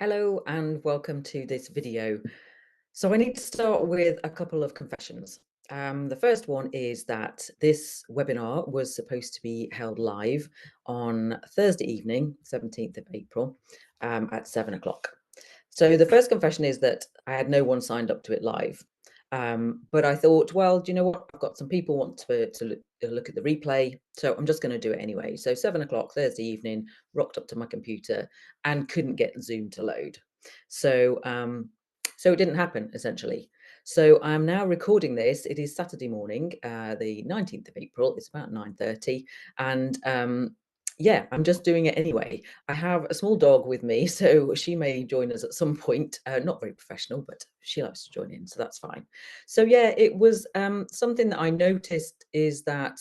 Hello and welcome to this video. So I need to start with a couple of confessions. The first one is that this webinar was supposed to be held live on Thursday evening, 17th of April, at 7 o'clock. So the first confession is that I had no one signed up to it live. But I thought, well, do you know what? I've got some people want to look at the replay, so I'm just going to do it anyway. So 7 o'clock Thursday evening, rocked up to my computer and couldn't get Zoom to load. So it didn't happen essentially. So I'm now recording this. It is Saturday morning, the 19th of April. It's about 9:30, and yeah, I'm just doing it anyway. I have a small dog with me, so she may join us at some point. Not very professional, but she likes to join in, so that's fine. So yeah, it was something that I noticed is that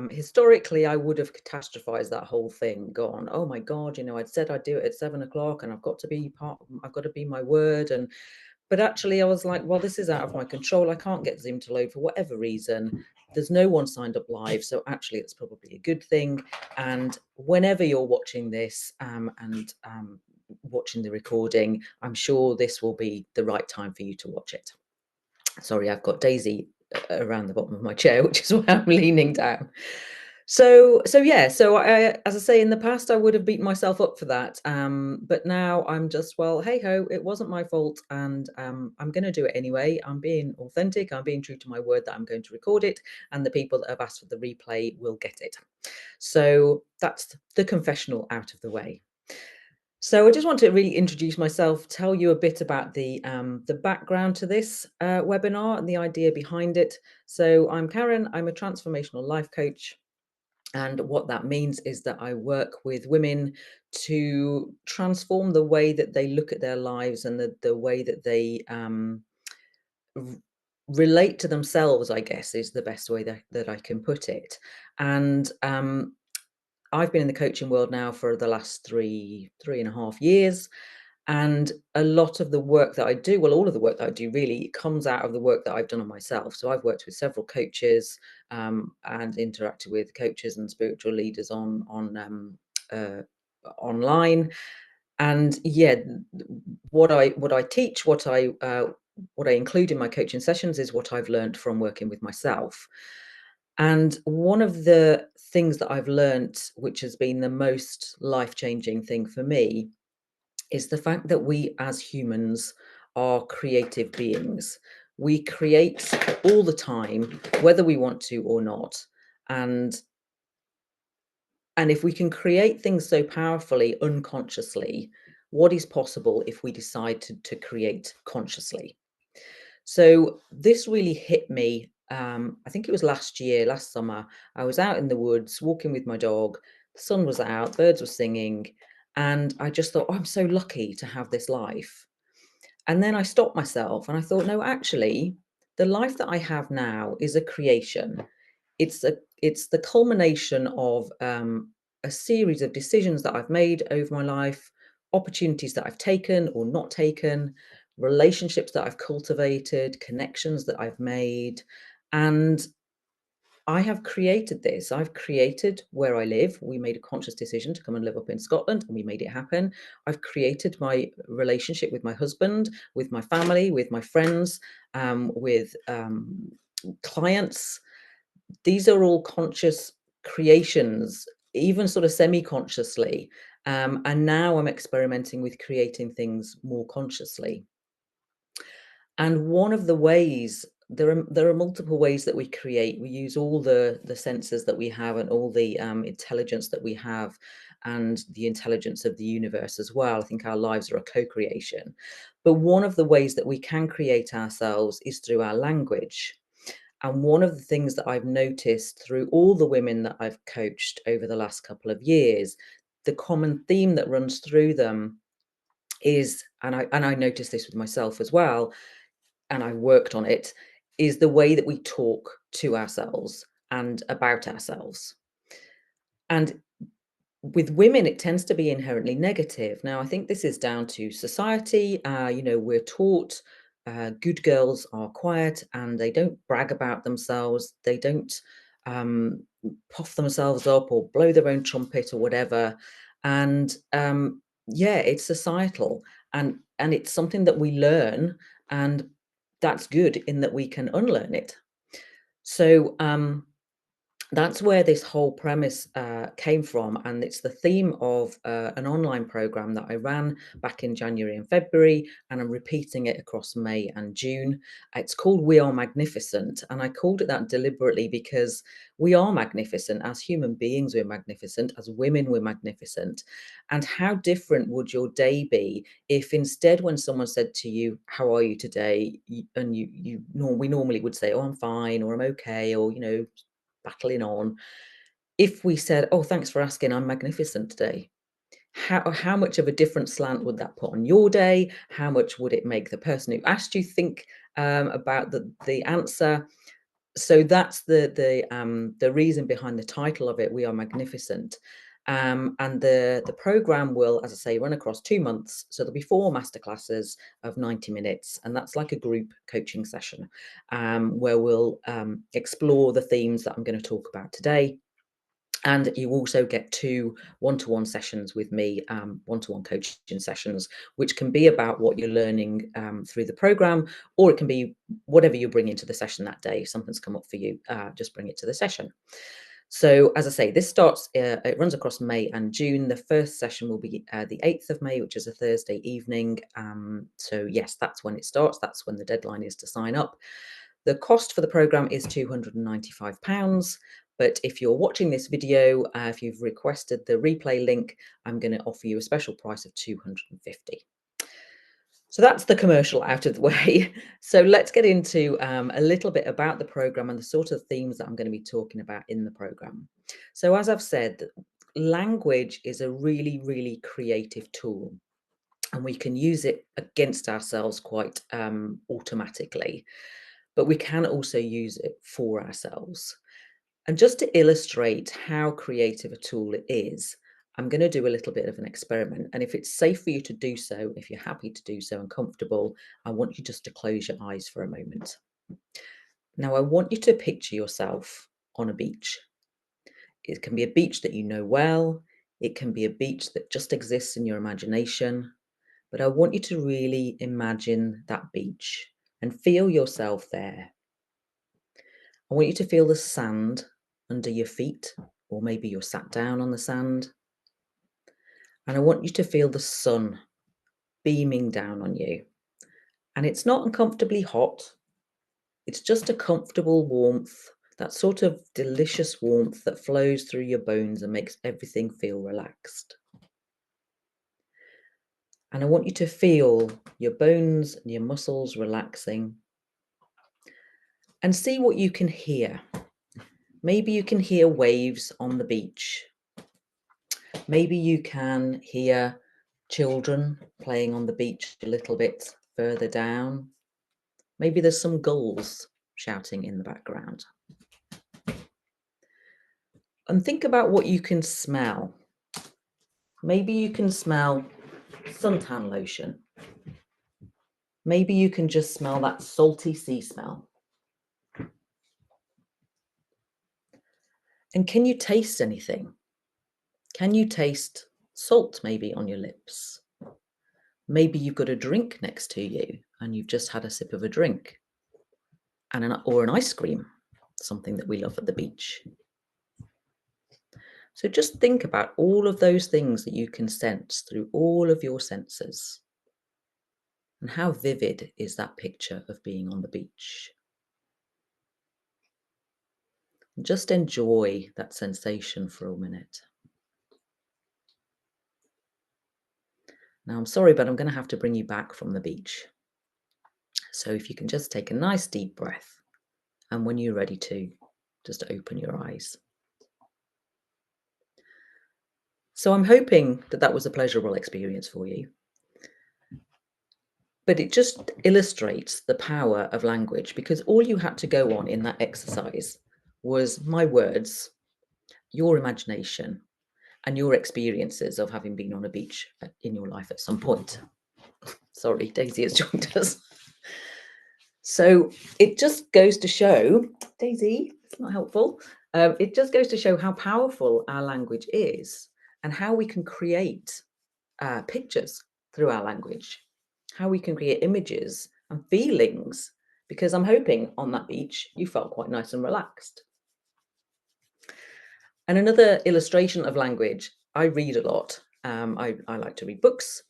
historically I would have catastrophized that whole thing, gone, oh my God, I'd said I'd do it at 7 o'clock and I've got to be my word. But actually I was like, well, this is out of my control. I can't get Zoom to load for whatever reason. There's no one signed up live. So actually it's probably a good thing. And whenever you're watching this and watching the recording, I'm sure this will be the right time for you to watch it. Sorry, I've got Daisy around the bottom of my chair, which is why I'm leaning down. So as I say, in the past, I would have beaten myself up for that. But now I'm just, well, hey ho, it wasn't my fault. And I'm going to do it anyway. I'm being authentic. I'm being true to my word that I'm going to record it. And the people that have asked for the replay will get it. So that's the confessional out of the way. So I just want to really introduce myself, tell you a bit about the background to this webinar and the idea behind it. So I'm Karen, I'm a transformational life coach. And what that means is that I work with women to transform the way that they look at their lives and the way that they relate to themselves, I guess, is the best way that I can put it. And I've been in the coaching world now for the last three and a half years. And a lot of the work that I do, well, all of the work that I do really comes out of the work that I've done on myself. So I've worked with several coaches and interacted with coaches and spiritual leaders online. And yeah, what I teach, what I include in my coaching sessions is what I've learned from working with myself. And one of the things that I've learnt, which has been the most life-changing thing for me, is the fact that we as humans are creative beings. We create all the time, whether we want to or not. And if we can create things so powerfully unconsciously, what is possible if we decide to create consciously? So this really hit me. I think it was last summer. I was out in the woods walking with my dog. The sun was out, birds were singing, and I just thought, oh, I'm so lucky to have this life. And then I stopped myself and I thought, no, actually, the life that I have now is a creation. It's the culmination of a series of decisions that I've made over my life, opportunities that I've taken or not taken, relationships that I've cultivated, connections that I've made. And I have created this. I've created where I live. We made a conscious decision to come and live up in Scotland, and we made it happen. I've created my relationship with my husband, with my family, with my friends, with clients. These are all conscious creations, even sort of semi-consciously. And now I'm experimenting with creating things more consciously. And one of the ways, there are multiple ways that we create. We use all the senses that we have and all the intelligence that we have and the intelligence of the universe as well. I think our lives are a co-creation. But one of the ways that we can create ourselves is through our language. And one of the things that I've noticed through all the women that I've coached over the last couple of years, the common theme that runs through them is, and I noticed this with myself as well, and I worked on it, is the way that we talk to ourselves and about ourselves. And with women, it tends to be inherently negative. Now, I think this is down to society. We're taught good girls are quiet and they don't brag about themselves. They don't puff themselves up or blow their own trumpet or whatever. And yeah, it's societal, and it's something that we learn, and that's good in that we can unlearn it. So, that's where this whole premise came from, and it's the theme of an online program that I ran back in January and February, and I'm repeating it across May and June. It's called We Are Magnificent, and I called it that deliberately because we are magnificent. As human beings, we're magnificent. As women, we're magnificent. And how different would your day be if instead, when someone said to you, "How are you today?" and we normally would say, "Oh, I'm fine," or "I'm okay," or battling on. If we said, "Oh, thanks for asking, I'm magnificent today," how much of a different slant would that put on your day? How much would it make the person who asked you think about the answer? So that's the reason behind the title of it. We Are Magnificent. And the program will, as I say, run across 2 months. So there'll be 4 masterclasses of 90 minutes, and that's like a group coaching session where we'll explore the themes that I'm going to talk about today. And you also get 2 one-to-one sessions with me, one-to-one coaching sessions, which can be about what you're learning through the program, or it can be whatever you bring into the session that day. If something's come up for you, just bring it to the session. So, as I say, this starts, it runs across May and June. The first session will be the 8th of May, which is a Thursday evening. So, yes, that's when it starts. That's when the deadline is to sign up. The cost for the program is £295. But if you're watching this video, if you've requested the replay link, I'm going to offer you a special price of £250. So that's the commercial out of the way. So let's get into a little bit about the program and the sort of themes that I'm going to be talking about in the program. So as I've said, language is a really, really creative tool, and we can use it against ourselves quite automatically, but we can also use it for ourselves. And just to illustrate how creative a tool it is, I'm going to do a little bit of an experiment. And if it's safe for you to do so, if you're happy to do so and comfortable, I want you just to close your eyes for a moment. Now, I want you to picture yourself on a beach. It can be a beach that you know well. It can be a beach that just exists in your imagination. But I want you to really imagine that beach and feel yourself there. I want you to feel the sand under your feet, or maybe you're sat down on the sand. And I want you to feel the sun beaming down on you. And it's not uncomfortably hot, it's just a comfortable warmth, that sort of delicious warmth that flows through your bones and makes everything feel relaxed. And I want you to feel your bones and your muscles relaxing, and see what you can hear. Maybe you can hear waves on the beach. Maybe you can hear children playing on the beach a little bit further down. Maybe there's some gulls shouting in the background. And think about what you can smell. Maybe you can smell suntan lotion. Maybe you can just smell that salty sea smell. And can you taste anything? Can you taste salt maybe on your lips? Maybe you've got a drink next to you and you've just had a sip of a drink, or an ice cream, something that we love at the beach. So just think about all of those things that you can sense through all of your senses. And how vivid is that picture of being on the beach? Just enjoy that sensation for a minute. Now, I'm sorry, but I'm going to have to bring you back from the beach. So if you can just take a nice deep breath, and when you're ready to, just open your eyes. So I'm hoping that that was a pleasurable experience for you. But it just illustrates the power of language, because all you had to go on in that exercise was my words, your imagination, and your experiences of having been on a beach in your life at some point. Sorry, Daisy has joined us. So it just goes to show, Daisy, it's not helpful. It just goes to show how powerful our language is and how we can create pictures through our language, how we can create images and feelings, because I'm hoping on that beach you felt quite nice and relaxed. And another illustration of language, I read a lot. I like to read books.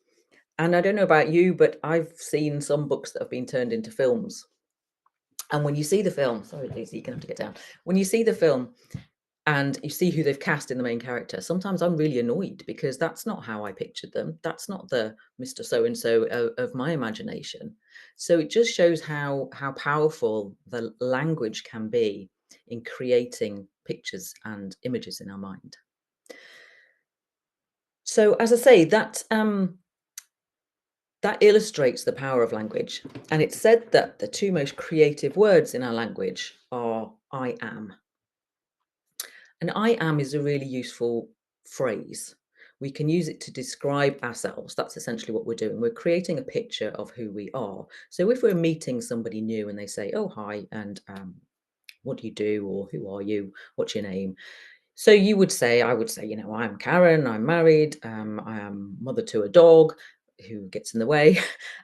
And I don't know about you, but I've seen some books that have been turned into films. And when you see the film, sorry, Lucy, you're going to have to get down. When you see the film and you see who they've cast in the main character, sometimes I'm really annoyed because that's not how I pictured them. That's not the Mr. So and so of my imagination. So it just shows how powerful the language can be in creating pictures and images in our mind. So as I say, that illustrates the power of language. And it's said that the two most creative words in our language are I am. And I am is a really useful phrase. We can use it to describe ourselves. That's essentially what we're doing. We're creating a picture of who we are. So if we're meeting somebody new and they say, "Oh, hi," and what do you do? Or who are you? What's your name? So you would say, I would say, I'm Karen, I'm married, I am mother to a dog who gets in the way,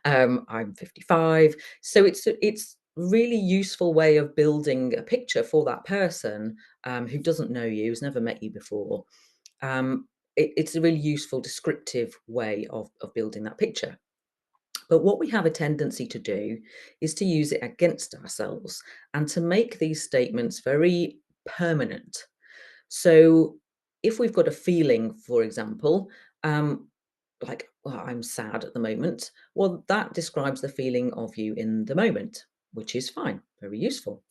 I'm 55. So it's really useful way of building a picture for that person who doesn't know you, who's never met you before. It's a really useful descriptive way of building that picture. But what we have a tendency to do is to use it against ourselves and to make these statements very permanent. So if we've got a feeling, for example, like, well, I'm sad at the moment, well, that describes the feeling of you in the moment, which is fine, very useful.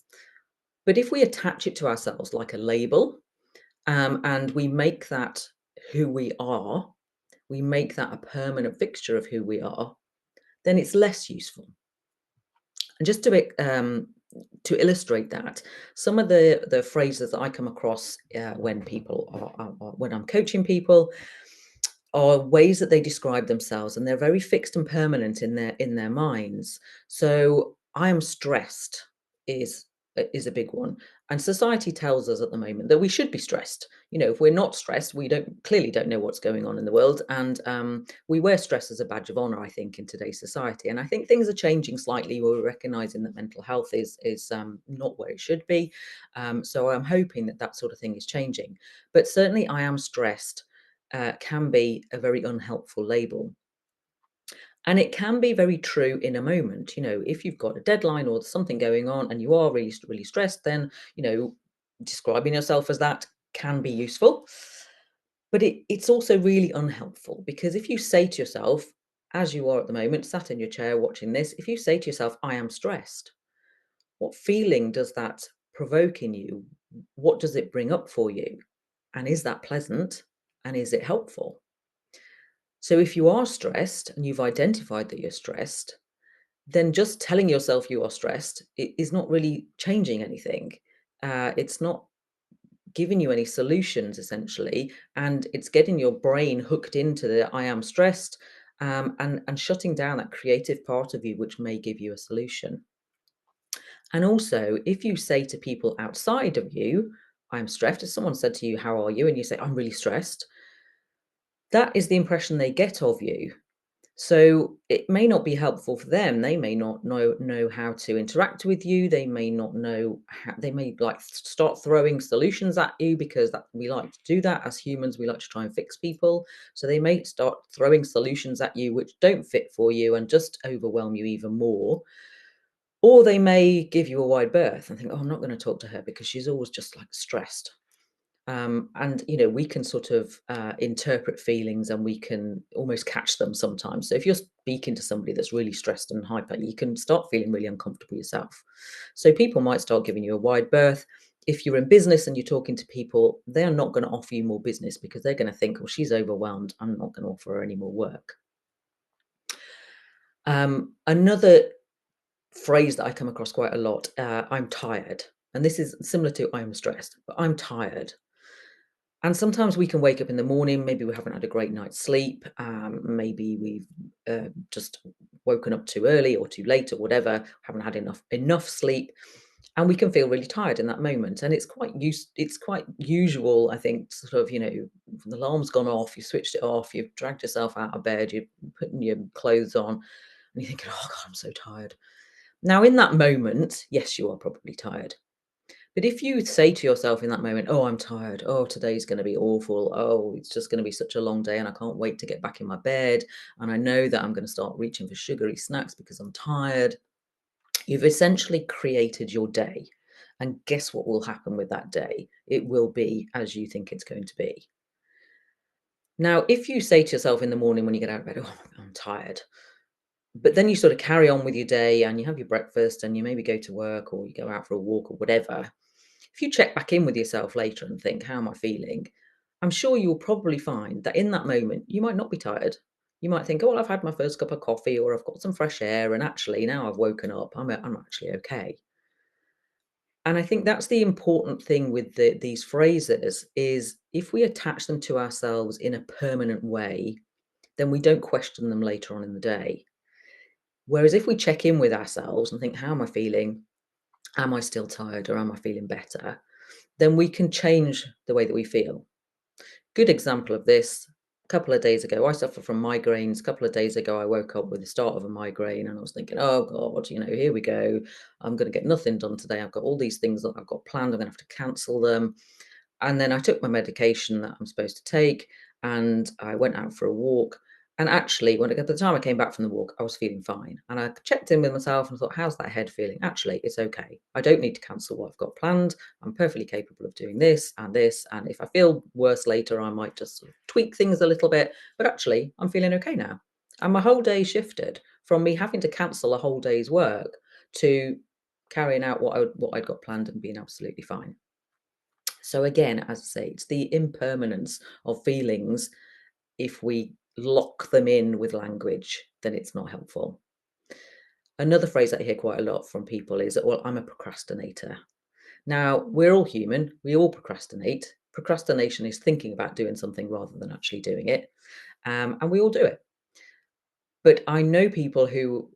But if we attach it to ourselves like a label, and we make that who we make that a permanent fixture of who we are, then it's less useful. And just to illustrate that, some of the phrases that I come across when when I'm coaching people are ways that they describe themselves, and they're very fixed and permanent in their minds. So I am stressed is is a big one, and society tells us at the moment that we should be stressed. If we're not stressed, we don't know what's going on in the world, and we wear stress as a badge of honor, I think, in today's society. And I think things are changing slightly. We're recognizing that mental health is not where it should be. So I'm hoping that that sort of thing is changing. But certainly, I am stressed can be a very unhelpful label. And it can be very true in a moment. If you've got a deadline or something going on and you are really, really stressed, then, describing yourself as that can be useful. But it's also really unhelpful, because if you say to yourself, as you are at the moment, sat in your chair watching this, if you say to yourself, I am stressed, what feeling does that provoke in you? What does it bring up for you? And is that pleasant? And is it helpful? So if you are stressed and you've identified that you're stressed, then just telling yourself you are stressed is not really changing anything. It's not giving you any solutions, essentially, and it's getting your brain hooked into the I am stressed, and shutting down that creative part of you, which may give you a solution. And also, if you say to people outside of you, I'm stressed, if someone said to you, how are you? And you say, I'm really stressed, that is the impression they get of you. So it may not be helpful for them. They may not know how to interact with you. They may not know how. They may like start throwing solutions at you, because that we like to do that as humans. We like to try and fix people. So they may start throwing solutions at you which don't fit for you and just overwhelm you even more. Or they may give you a wide berth and think, "Oh, I'm not going to talk to her because she's always just like stressed." And we can sort of interpret feelings, and we can almost catch them sometimes. So if you're speaking to somebody that's really stressed and hyper, you can start feeling really uncomfortable yourself. So people might start giving you a wide berth. If you're in business and you're talking to people, they're not going to offer you more business, because they're going to think, well, she's overwhelmed, I'm not going to offer her any more work. Another phrase that I come across quite a lot, I'm tired. And this is similar to I'm stressed, but I'm tired. And sometimes we can wake up in the morning, maybe we haven't had a great night's sleep, maybe we've just woken up too early or too late or whatever, haven't had enough sleep. And we can feel really tired in that moment, and it's quite usual, I think, sort of, the alarm's gone off, you switched it off, you've dragged yourself out of bed, you're putting your clothes on, and you're thinking, "Oh god, I'm so tired." Now in that moment, yes, you are probably tired. But if you say to yourself in that moment, "Oh, I'm tired. Oh, today's gonna be awful. Oh, it's just gonna be such a long day and I can't wait to get back in my bed, and I know that I'm gonna start reaching for sugary snacks because I'm tired." You've essentially created your day. And guess what will happen with that day? It will be as you think it's going to be. Now, if you say to yourself in the morning when you get out of bed, "Oh, I'm tired," but then you sort of carry on with your day and you have your breakfast and you maybe go to work or you go out for a walk or whatever. If you check back in with yourself later and think, "How am I feeling?" I'm sure you'll probably find that in that moment, you might not be tired. You might think, "Oh, well, I've had my first cup of coffee or I've got some fresh air, and actually now I've woken up, I'm actually okay." And I think that's the important thing with these phrases is if we attach them to ourselves in a permanent way, then we don't question them later on in the day. Whereas if we check in with ourselves and think, "How am I feeling? Am I still tired or am I feeling better?" Then we can change the way that we feel. Good example of this, a couple of days ago, I suffer from migraines. A couple of days ago, I woke up with the start of a migraine and I was thinking, "Oh God, here we go. I'm going to get nothing done today. I've got all these things that I've got planned. I'm going to have to cancel them." And then I took my medication that I'm supposed to take, and I went out for a walk. And actually, when at the time I came back from the walk, I was feeling fine. And I checked in with myself and thought, "How's that head feeling?" Actually, it's okay. I don't need to cancel what I've got planned. I'm perfectly capable of doing this and this. And if I feel worse later, I might just sort of tweak things a little bit. But actually, I'm feeling okay now. And my whole day shifted from me having to cancel a whole day's work to carrying out what I'd got planned and being absolutely fine. So again, as I say, it's the impermanence of feelings. If we lock them in with language, then it's not helpful. Another phrase that I hear quite a lot from people is, "Well, I'm a procrastinator." Now, we're all human. We all procrastinate. Procrastination is thinking about doing something rather than actually doing it. And we all do it. But I know people who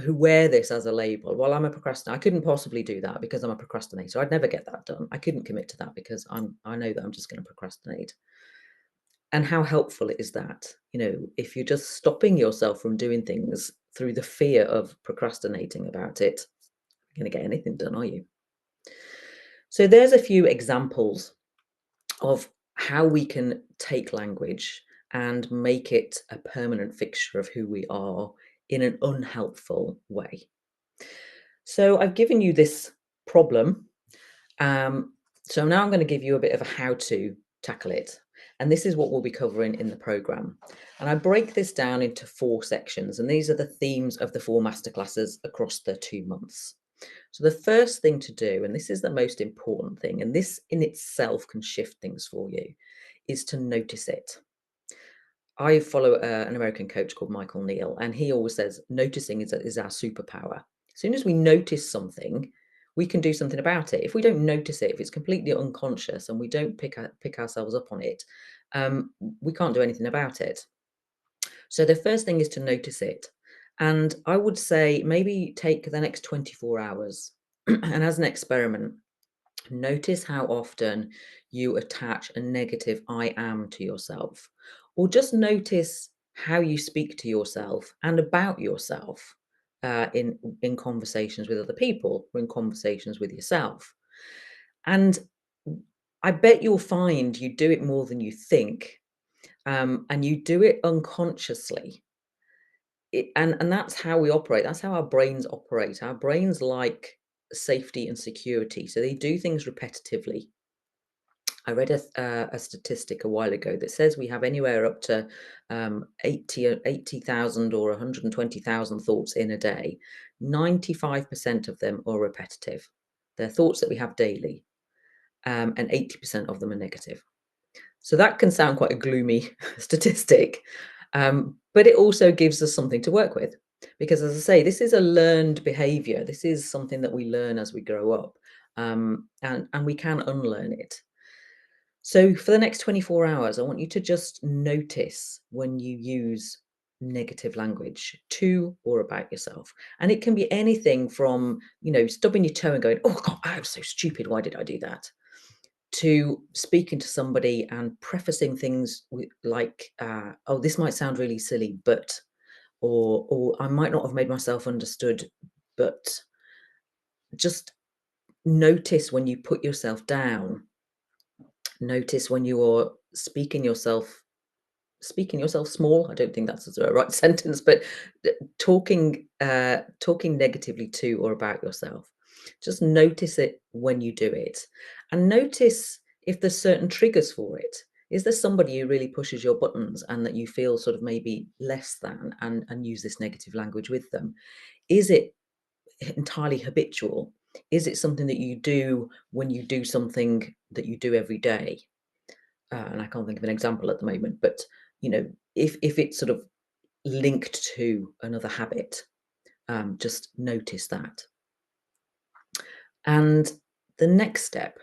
wear this as a label. "Well, I'm a procrastinator. I couldn't possibly do that because I'm a procrastinator. I'd never get that done. I couldn't commit to that because I know that I'm just going to procrastinate." And how helpful is that? If you're just stopping yourself from doing things through the fear of procrastinating about it, you're going to get anything done, are you? So there's a few examples of how we can take language and make it a permanent fixture of who we are in an unhelpful way. So I've given you this problem. Um, so now I'm going to give you a bit of a how to tackle it. And this is what we'll be covering in the program. And I break this down into 4 sections, and these are the themes of the 4 masterclasses across the 2 months. So the first thing to do, and this is the most important thing, and this in itself can shift things for you, is to notice it. I follow an American coach called Michael Neal, and he always says noticing is our superpower. As soon as we notice something, we can do something about it. If we don't notice it, if it's completely unconscious and we don't pick ourselves up on it, we can't do anything about it. So the first thing is to notice it. And I would say maybe take the next 24 hours and as an experiment, notice how often you attach a negative "I am" to yourself, or just notice how you speak to yourself and about yourself in conversations with other people, or in conversations with yourself. And I bet you'll find you do it more than you think, and you do it unconsciously. And that's how we operate. That's how our brains operate. Our brains like safety and security, so they do things repetitively. I read a statistic a while ago that says we have anywhere up to 80,000 or 120,000 thoughts in a day. 95% of them are repetitive. They're thoughts that we have daily, and 80% of them are negative. So that can sound quite a gloomy statistic, but it also gives us something to work with. Because as I say, this is a learned behavior. This is something that we learn as we grow up, and we can unlearn it. So for the next 24 hours, I want you to just notice when you use negative language to or about yourself. And it can be anything from, stubbing your toe and going, oh God, I was so stupid. Why did I do that? To speaking to somebody and prefacing things with, like, oh, this might sound really silly, but, or I might not have made myself understood, but just notice when you put yourself down. Notice when you are speaking yourself small. I don't think that's the right sentence, but talking negatively to or about yourself. Just notice it when you do it, and notice if there's certain triggers for it. Is there somebody who really pushes your buttons and that you feel sort of maybe less than, and use this negative language with them? Is it entirely habitual? Is it something that you do when you do something that you do every day? And I can't think of an example at the moment, but if it's sort of linked to another habit, just notice that. And the next step,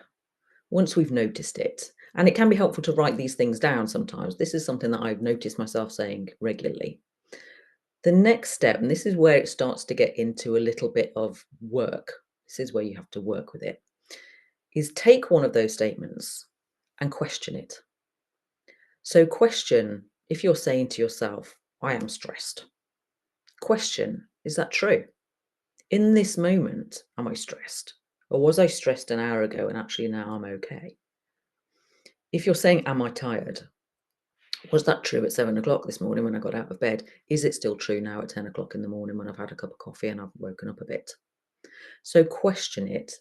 once we've noticed it, and it can be helpful to write these things down sometimes. This is something that I've noticed myself saying regularly. The next step, and this is where it starts to get into a little bit of work, this is where you have to work with it, is take one of those statements and question it. So question, if you're saying to yourself, I am stressed, question, is that true? In this moment, am I stressed? Or was I stressed an hour ago and actually now I'm okay? If you're saying, am I tired? Was that true at 7 o'clock this morning when I got out of bed? Is it still true now at 10 o'clock in the morning when I've had a cup of coffee and I've woken up a bit? So question it.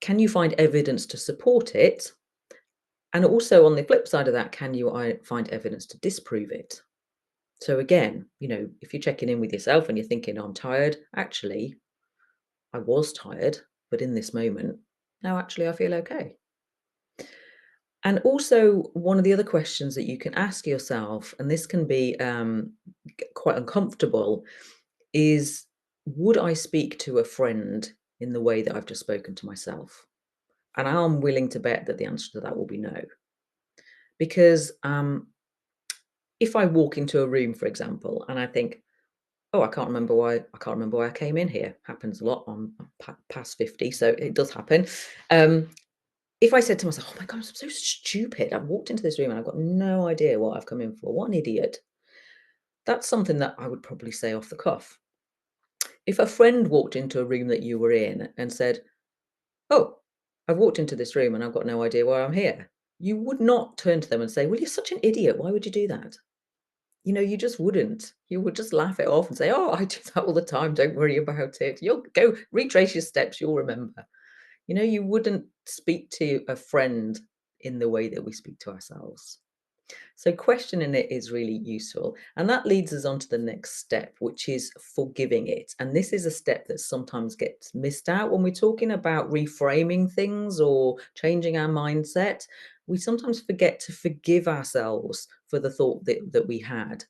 Can you find evidence to support it? And also on the flip side of that, can you find evidence to disprove it? So again, if you're checking in with yourself and you're thinking, oh, I'm tired, actually, I was tired, but in this moment, now actually I feel okay. And also, one of the other questions that you can ask yourself, and this can be quite uncomfortable, is would I speak to a friend in the way that I've just spoken to myself? And I'm willing to bet that the answer to that will be no. Because if I walk into a room, for example, and I think, oh, I can't remember why I came in here. Happens a lot. I'm past 50, so it does happen. If I said to myself, oh my God, I'm so stupid. I've walked into this room and I've got no idea what I've come in for. What an idiot. That's something that I would probably say off the cuff. If a friend walked into a room that you were in and said, oh, I've walked into this room and I've got no idea why I'm here, you would not turn to them and say, well, you're such an idiot. Why would you do that? You just wouldn't. You would just laugh it off and say, oh, I do that all the time. Don't worry about it. You'll go retrace your steps. You'll remember. You wouldn't speak to a friend in the way that we speak to ourselves. So questioning it is really useful. And that leads us on to the next step, which is forgiving it. And this is a step that sometimes gets missed out when we're talking about reframing things or changing our mindset. We sometimes forget to forgive ourselves for the thought that we had.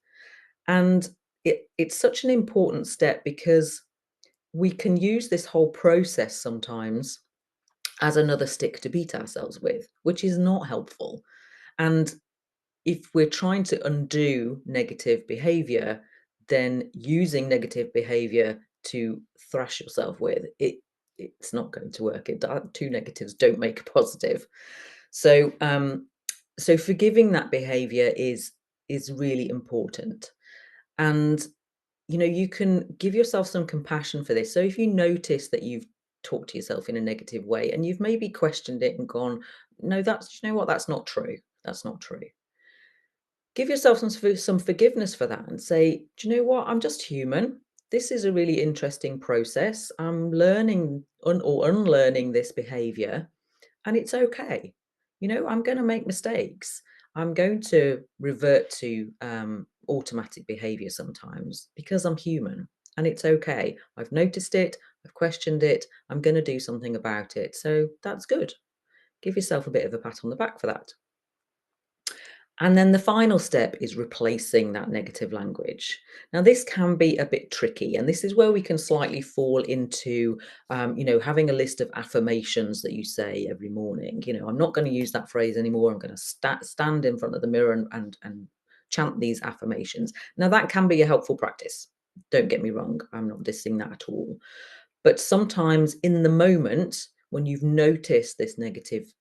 And it's such an important step because we can use this whole process sometimes as another stick to beat ourselves with, which is not helpful. And if we're trying to undo negative behavior, then using negative behavior to thrash yourself with it's not going to work. Two negatives don't make a positive. So forgiving that behavior is really important. And you can give yourself some compassion for this. So if you notice that you've talked to yourself in a negative way and you've maybe questioned it and gone, no, what, that's not true. That's not true. Give yourself some forgiveness for that and say, do you know what? I'm just human. This is a really interesting process. I'm learning or unlearning this behavior, and it's okay. I'm going to make mistakes. I'm going to revert to automatic behavior sometimes because I'm human, and it's okay. I've noticed it. I've questioned it. I'm going to do something about it. So that's good. Give yourself a bit of a pat on the back for that. And then the final step is replacing that negative language. Now, this can be a bit tricky, and this is where we can slightly fall into, having a list of affirmations that you say every morning. I'm not going to use that phrase anymore. I'm going to stand in front of the mirror and chant these affirmations. Now, that can be a helpful practice. Don't get me wrong, I'm not dissing that at all. But sometimes in the moment, when you've noticed this negative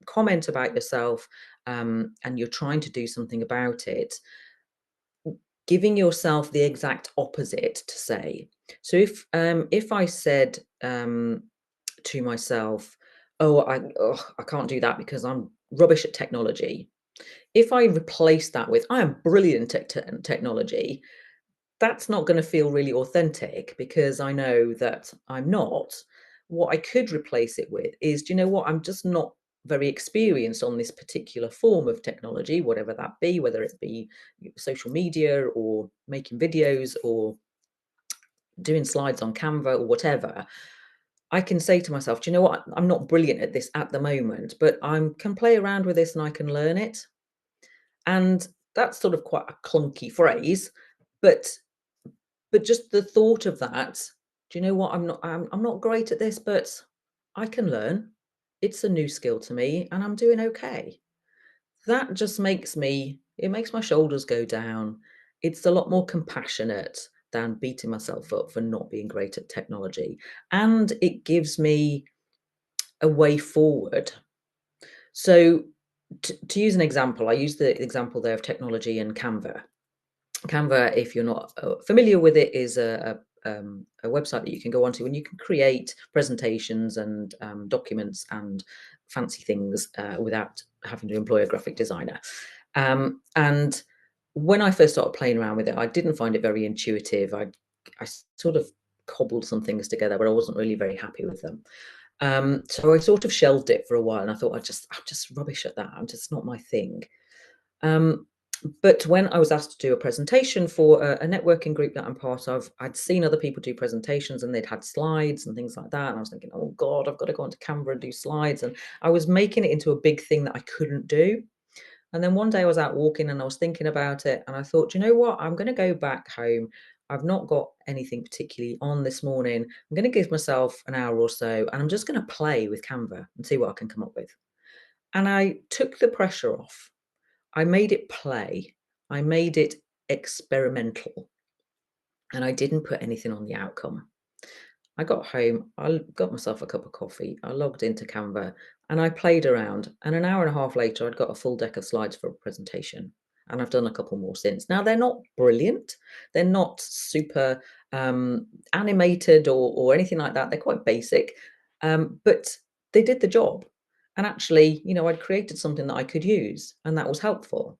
comment about yourself, and you're trying to do something about it, giving yourself the exact opposite to say. So if I said to myself, "Oh, I can't do that because I'm rubbish at technology." If I replace that with, "I am brilliant at technology," that's not going to feel really authentic because I know that I'm not. What I could replace it with is, do you know what? I'm just not very experienced on this particular form of technology, whatever that be, whether it be social media or making videos or doing slides on Canva or whatever. I can say to myself, do you know what? I'm not brilliant at this at the moment, but I can play around with this and I can learn it. And that's sort of quite a clunky phrase, but just the thought of that, do you know what? I'm not great at this, but I can learn. It's a new skill to me and I'm doing okay. That just makes my shoulders go down. It's a lot more compassionate than beating myself up for not being great at technology. And it gives me a way forward. So to use an example, I use the example there of technology and Canva. Canva, if you're not familiar with it, is a website that you can go onto and you can create presentations and documents and fancy things without having to employ a graphic designer. And when I first started playing around with it, I didn't find it very intuitive. I sort of cobbled some things together, but I wasn't really very happy with them. So I sort of shelved it for a while, and I thought I'm just rubbish at that. I'm just not my thing. Um, but when I was asked to do a presentation for a networking group that I'm part of, I'd seen other people do presentations and they'd had slides and things like that. And I was thinking, oh God, I've got to go onto Canva and do slides. And I was making it into a big thing that I couldn't do. And then one day I was out walking and I was thinking about it. And I thought, you know what? I'm going to go back home. I've not got anything particularly on this morning. I'm going to give myself an hour or so and I'm just going to play with Canva and see what I can come up with. And I took the pressure off. I made it play. I made it experimental, and I didn't put anything on the outcome. I got home, I got myself a cup of coffee, I logged into Canva, and I played around. And an hour and a half later, I'd got a full deck of slides for a presentation. And I've done a couple more since. Now, they're not brilliant, they're not super animated or anything like that. They're quite basic, but they did the job. And actually, I'd created something that I could use, and that was helpful.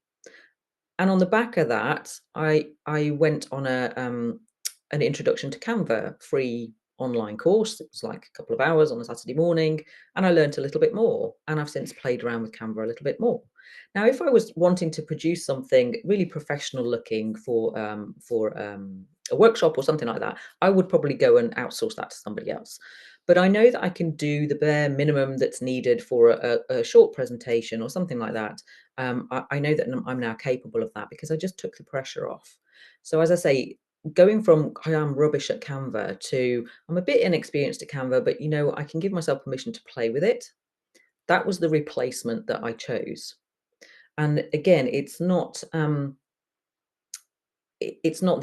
And on the back of that, I went on an introduction to Canva free online course. It was like a couple of hours on a Saturday morning, and I learned a little bit more. And I've since played around with Canva a little bit more. Now, if I was wanting to produce something really professional looking for a workshop or something like that, I would probably go and outsource that to somebody else. But I know that I can do the bare minimum that's needed for a short presentation or something like that. I know that I'm now capable of that because I just took the pressure off. So as I say, going from I am rubbish at Canva to I'm a bit inexperienced at Canva, but I can give myself permission to play with it. That was the replacement that I chose. And again, it's not the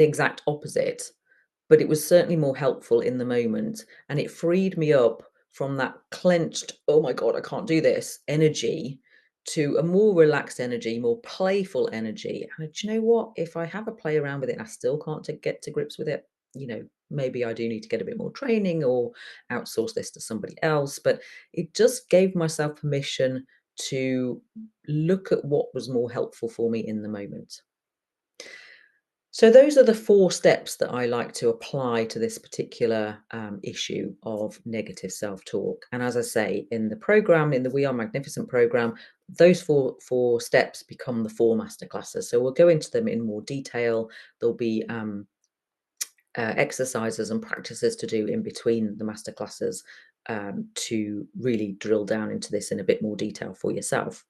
exact opposite, but it was certainly more helpful in the moment. And it freed me up from that clenched, oh my God, I can't do this energy to a more relaxed energy, more playful energy. And do you know what? If I have a play around with it and I still can't get to grips with it, maybe I do need to get a bit more training or outsource this to somebody else. But it just gave myself permission to look at what was more helpful for me in the moment. So those are the 4 steps that I like to apply to this particular issue of negative self-talk. And as I say, in the program, in the We Are Magnificent program, those four steps become the 4 masterclasses. So we'll go into them in more detail. There'll be exercises and practices to do in between the masterclasses to really drill down into this in a bit more detail for yourself.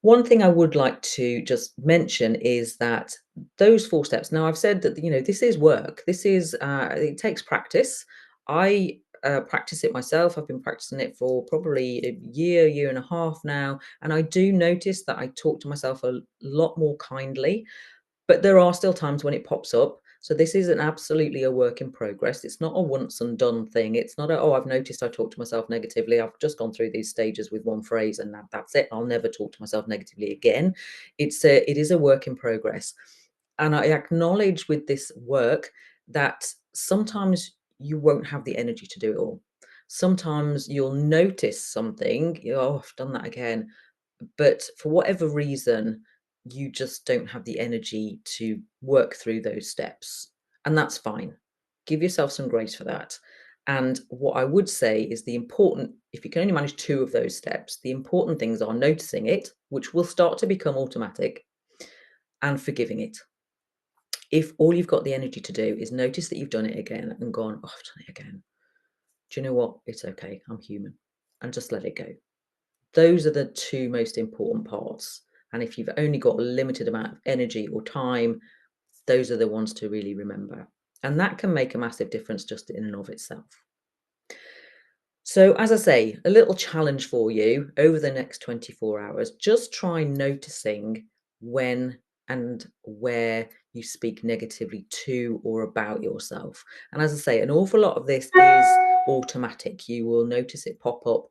One thing I would like to just mention is that those 4 steps. Now, I've said that this is work. This is it takes practice. I practice it myself. I've been practicing it for probably a year and a half now, and I do notice that I talk to myself a lot more kindly. But there are still times when it pops up. So this is an absolutely a work in progress. It's not a once and done thing. It's not a, oh, I've noticed I talk to myself negatively. I've just gone through these stages with one phrase and that's it. I'll never talk to myself negatively again. It is a work in progress. And I acknowledge with this work that sometimes you won't have the energy to do it all. Sometimes you'll notice something, oh, I've done that again. But for whatever reason, you just don't have the energy to work through those steps. And that's fine. Give yourself some grace for that. And what I would say is if you can only manage two of those steps, the important things are noticing it, which will start to become automatic, and forgiving it. If all you've got the energy to do is notice that you've done it again and gone, oh, I've done it again. Do you know what? It's okay. I'm human. And just let it go. Those are the two most important parts. And if you've only got a limited amount of energy or time, those are the ones to really remember. And that can make a massive difference just in and of itself. So, as I say, a little challenge for you over the next 24 hours. Just try noticing when and where you speak negatively to or about yourself. And as I say, an awful lot of this is automatic. You will notice it pop up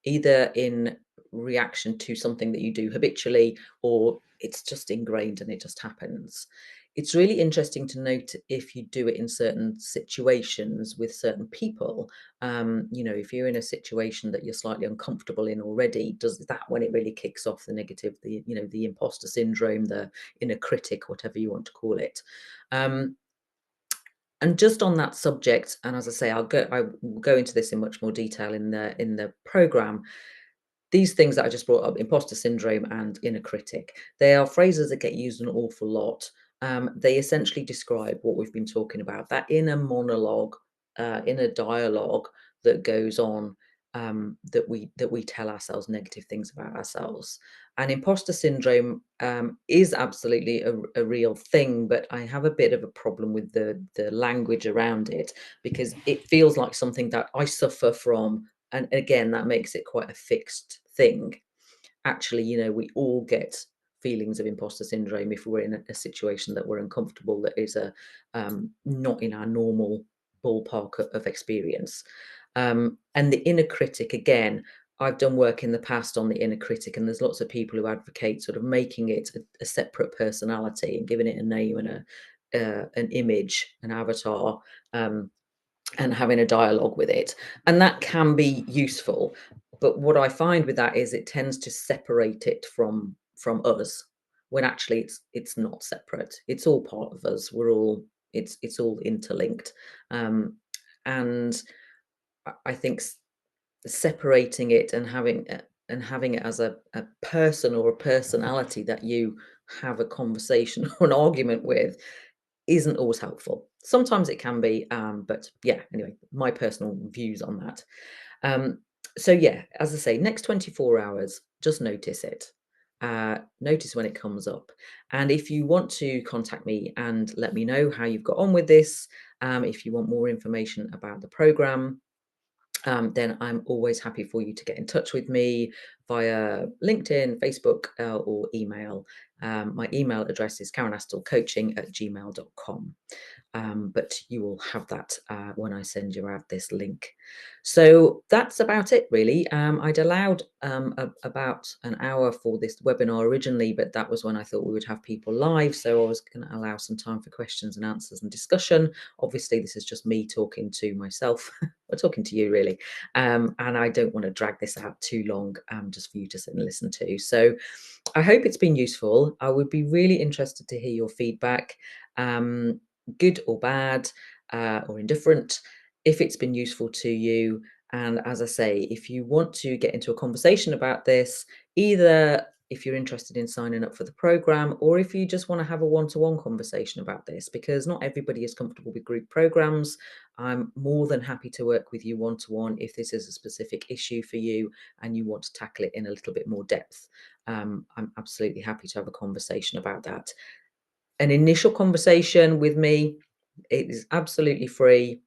either in reaction to something that you do habitually, or it's just ingrained and it just happens. It's really interesting to note if you do it in certain situations with certain people. If you're in a situation that you're slightly uncomfortable in already, does that when it really kicks off the negative, the imposter syndrome, the inner critic, whatever you want to call it. And just on that subject, and as I say, I will go into this in much more detail in the program. These things that I just brought up, imposter syndrome and inner critic, they are phrases that get used an awful lot. They essentially describe what we've been talking about, that inner monologue, inner dialogue that goes on, that we tell ourselves negative things about ourselves. And imposter syndrome is absolutely a real thing, but I have a bit of a problem with the language around it, because it feels like something that I suffer from, and again, that makes it quite a fixed thing. Actually, we all get feelings of imposter syndrome if we're in a situation that we're uncomfortable, that is not in our normal ballpark of experience. And the inner critic, again, I've done work in the past on the inner critic, and there's lots of people who advocate sort of making it a separate personality and giving it a name and an image, an avatar, and having a dialogue with it. And that can be useful. But what I find with that is it tends to separate it from us, when actually it's not separate. It's all part of us. It's all interlinked. And I think separating it and having it as a person or a personality that you have a conversation or an argument with isn't always helpful. Sometimes it can be, but yeah, anyway, my personal views on that. So yeah, as I say, next 24 hours, just notice it. Notice when it comes up. And if you want to contact me and let me know how you've got on with this, if you want more information about the program, then I'm always happy for you to get in touch with me via LinkedIn, Facebook, or email. My email address is karenastelcoaching@gmail.com. But you will have that when I send you out this link. So that's about it, really. I'd allowed about an hour for this webinar originally, but that was when I thought we would have people live. So I was going to allow some time for questions and answers and discussion. Obviously, this is just me talking to myself, or talking to you, really. And I don't want to drag this out too long, just for you to sit and listen to. So I hope it's been useful. I would be really interested to hear your feedback. Good or bad, or indifferent, if it's been useful to you. And as I say, if you want to get into a conversation about this, either if you're interested in signing up for the program, or if you just want to have a one-to-one conversation about this, because not everybody is comfortable with group programs, I'm more than happy to work with you one-to-one if this is a specific issue for you and you want to tackle it in a little bit more depth. I'm absolutely happy to have a conversation about that. An initial conversation with me, it is absolutely free.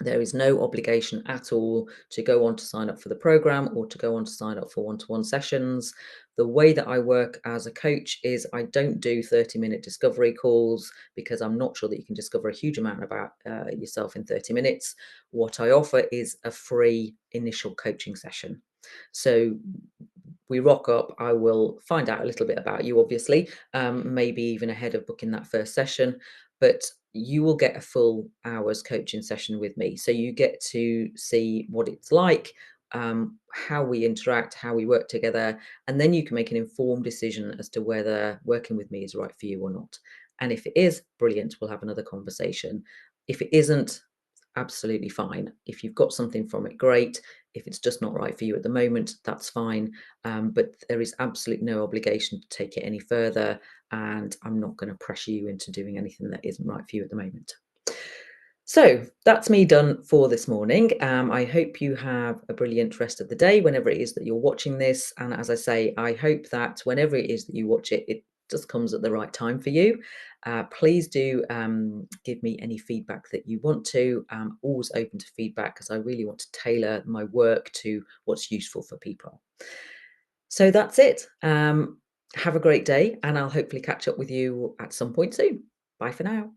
There is no obligation at all to go on to sign up for the program or to go on to sign up for one-to-one sessions. The way that I work as a coach is I don't do 30-minute discovery calls because I'm not sure that you can discover a huge amount about yourself in 30 minutes. What I offer is a free initial coaching session. So we rock up, I will find out a little bit about you, obviously, maybe even ahead of booking that first session, but you will get a full hour's coaching session with me. So you get to see what it's like, how we interact, how we work together, and then you can make an informed decision as to whether working with me is right for you or not. And if it is, brilliant, we'll have another conversation. If it isn't, absolutely fine. If you've got something from it, great. If it's just not right for you at the moment, that's fine. But there is absolutely no obligation to take it any further. And I'm not going to pressure you into doing anything that isn't right for you at the moment. So that's me done for this morning. I hope you have a brilliant rest of the day whenever it is that you're watching this. And as I say, I hope that whenever it is that you watch it, it just comes at the right time for you. Please do give me any feedback that you want to. I'm always open to feedback because I really want to tailor my work to what's useful for people. So that's it. Have a great day, and I'll hopefully catch up with you at some point soon. Bye for now.